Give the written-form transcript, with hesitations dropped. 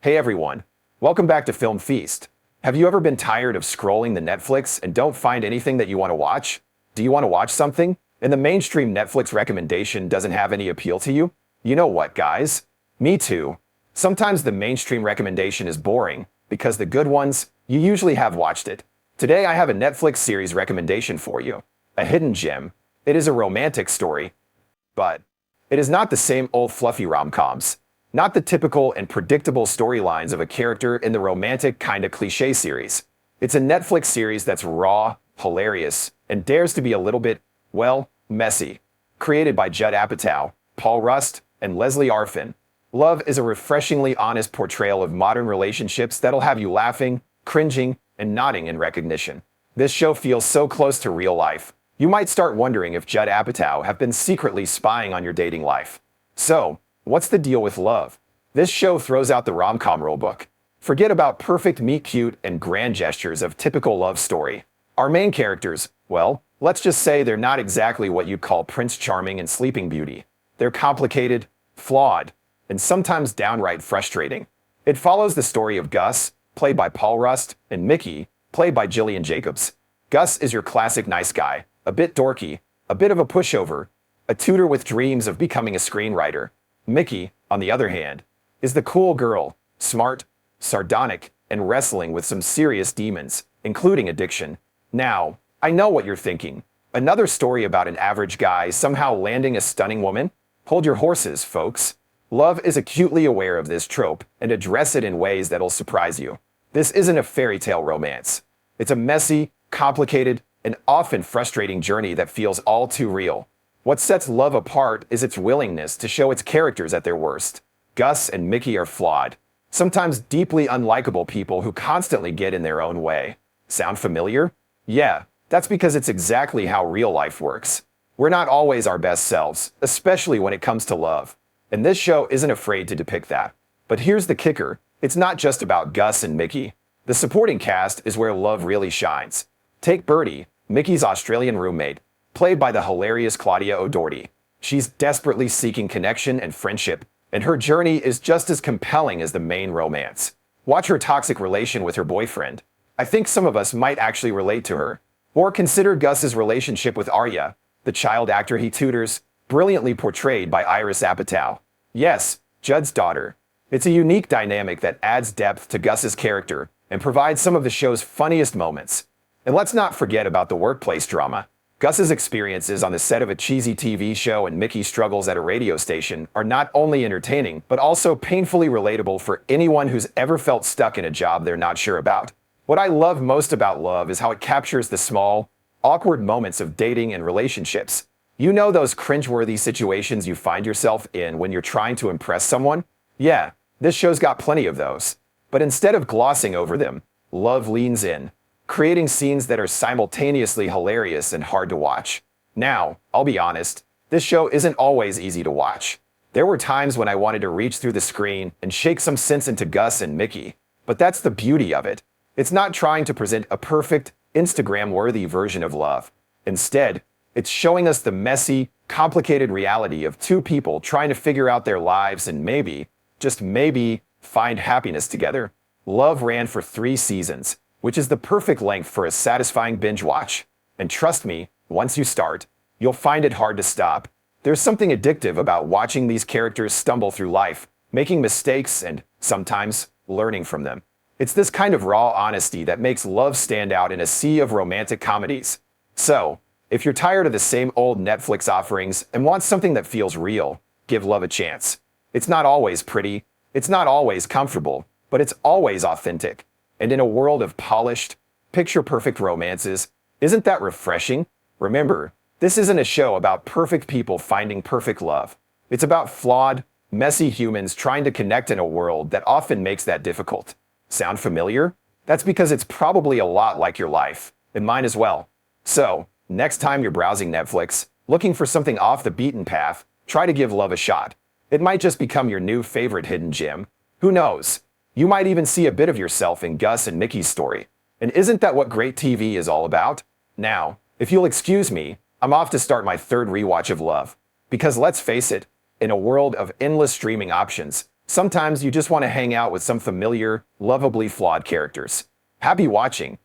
Hey everyone, welcome back to Film Feast. Have you ever been tired of scrolling the Netflix and don't find anything that you want to watch? Do you want to watch something, and the mainstream Netflix recommendation doesn't have any appeal to you? You know what, guys? Me too. Sometimes the mainstream recommendation is boring, because the good ones, you usually have watched it. Today I have a Netflix series recommendation for you. A hidden gem. It is a romantic story, but it is not the same old fluffy rom-coms. Not the typical and predictable storylines of a character in the romantic kinda cliché series. It's a Netflix series that's raw, hilarious, and dares to be a little bit, well, messy. Created by Judd Apatow, Paul Rust, and Leslie Arfin, Love is a refreshingly honest portrayal of modern relationships that'll have you laughing, cringing, and nodding in recognition. This show feels so close to real life. You might start wondering if Judd Apatow have been secretly spying on your dating life. So, what's the deal with Love? This show throws out the rom-com rulebook. Forget about perfect meet-cute and grand gestures of typical love story. Our main characters, well, let's just say they're not exactly what you'd call Prince Charming and Sleeping Beauty. They're complicated, flawed, and sometimes downright frustrating. It follows the story of Gus, played by Paul Rust, and Mickey, played by Gillian Jacobs. Gus is your classic nice guy, a bit dorky, a bit of a pushover, a tutor with dreams of becoming a screenwriter. Mickey, on the other hand, is the cool girl, smart, sardonic, and wrestling with some serious demons, including addiction. Now, I know what you're thinking. Another story about an average guy somehow landing a stunning woman? Hold your horses, folks. Love is acutely aware of this trope and address it in ways that'll surprise you. This isn't a fairy tale romance. It's a messy, complicated, and often frustrating journey that feels all too real. What sets Love apart is its willingness to show its characters at their worst. Gus and Mickey are flawed, sometimes deeply unlikable people who constantly get in their own way. Sound familiar? Yeah, that's because it's exactly how real life works. We're not always our best selves, especially when it comes to love. And this show isn't afraid to depict that. But here's the kicker. It's not just about Gus and Mickey. The supporting cast is where Love really shines. Take Birdie, Mickey's Australian roommate, played by the hilarious Claudia O'Doherty. She's desperately seeking connection and friendship, and her journey is just as compelling as the main romance. Watch her toxic relation with her boyfriend. I think some of us might actually relate to her. Or consider Gus's relationship with Arya, the child actor he tutors, brilliantly portrayed by Iris Apatow. Yes, Judd's daughter. It's a unique dynamic that adds depth to Gus's character and provides some of the show's funniest moments. And let's not forget about the workplace drama. Gus's experiences on the set of a cheesy TV show and Mickey's struggles at a radio station are not only entertaining, but also painfully relatable for anyone who's ever felt stuck in a job they're not sure about. What I love most about Love is how it captures the small, awkward moments of dating and relationships. You know those cringeworthy situations you find yourself in when you're trying to impress someone? Yeah, this show's got plenty of those. But instead of glossing over them, Love leans in, creating scenes that are simultaneously hilarious and hard to watch. Now, I'll be honest, this show isn't always easy to watch. There were times when I wanted to reach through the screen and shake some sense into Gus and Mickey. But that's the beauty of it. It's not trying to present a perfect, Instagram-worthy version of love. Instead, it's showing us the messy, complicated reality of two people trying to figure out their lives and maybe, just maybe, find happiness together. Love ran for 3 seasons, which is the perfect length for a satisfying binge watch. And trust me, once you start, you'll find it hard to stop. There's something addictive about watching these characters stumble through life, making mistakes and, sometimes, learning from them. It's this kind of raw honesty that makes Love stand out in a sea of romantic comedies. So, if you're tired of the same old Netflix offerings and want something that feels real, give Love a chance. It's not always pretty, it's not always comfortable, but it's always authentic. And in a world of polished, picture-perfect romances, isn't that refreshing? Remember, this isn't a show about perfect people finding perfect love. It's about flawed, messy humans trying to connect in a world that often makes that difficult. Sound familiar? That's because it's probably a lot like your life, and mine as well. So, next time you're browsing Netflix, looking for something off the beaten path, try to give Love a shot. It might just become your new favorite hidden gem. Who knows? You might even see a bit of yourself in Gus and Mickey's story. And isn't that what great TV is all about? Now, if you'll excuse me, I'm off to start my 3rd rewatch of Love. Because let's face it, in a world of endless streaming options, Sometimes you just want to hang out with some familiar, lovably flawed characters. Happy watching!